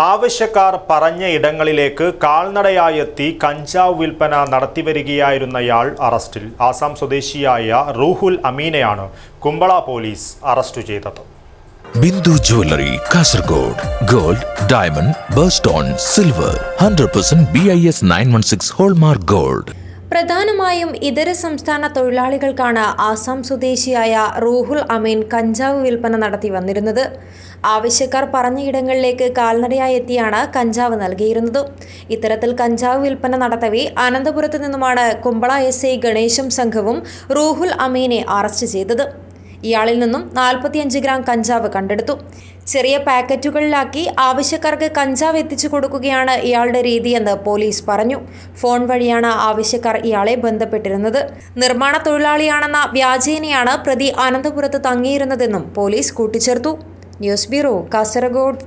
ആവശ്യക്കാർ പറഞ്ഞ ഇടങ്ങളിലേക്ക് കാൽനടയായെത്തി കഞ്ചാവ് വിൽപ്പന നടത്തിവരികയായിരുന്നയാൾ അറസ്റ്റിൽ. ആസാം സ്വദേശിയായ റൂഹുൽ അമീനെയാണ് കുമ്പള പോലീസ് അറസ്റ്റ് ചെയ്തത്. Bindu jewellery, Kasaragod. Gold, diamond, birthstone, silver 100% BIS 916 hallmark gold. പ്രധാനമായും ഇതര സംസ്ഥാന തൊഴിലാളികൾക്കാണ് ആസാം സ്വദേശിയായ റൂഹുൽ അമീൻ കഞ്ചാവ് വിൽപ്പന നടത്തി വന്നിരുന്നത്. ആവശ്യക്കാർ പറഞ്ഞ ഇടങ്ങളിലേക്ക് കാൽനടയായി എത്തിയാണ് കഞ്ചാവ് നൽകിയിരുന്നത്. ഇത്തരത്തിൽ കഞ്ചാവ് വിൽപ്പന നടത്തവേ അനന്തപുരത്ത് നിന്നുമാണ് കുമ്പള SI ഗണേശം സംഘവും റൂഹുൽ അമീനെ അറസ്റ്റ് ചെയ്തത്. ഇയാളിൽ നിന്നും 45 ഗ്രാം കഞ്ചാവ് കണ്ടെടുത്തു. ചെറിയ പാക്കറ്റുകളിലാക്കി ആവശ്യക്കാർക്ക് കഞ്ചാവ് എത്തിച്ചു കൊടുക്കുകയാണ് ഇയാളുടെ രീതിയെന്ന് പോലീസ് പറഞ്ഞു. ഫോൺ വഴിയാണ് ആവശ്യക്കാർ ഇയാളെ ബന്ധപ്പെട്ടിരുന്നത്. നിർമ്മാണ തൊഴിലാളിയാണെന്ന വ്യാജേനയാണ് പ്രതി അനന്തപുരത്ത് തങ്ങിയിരുന്നതെന്നും പോലീസ് കൂട്ടിച്ചേർത്തു. News bureau, Kasaragod.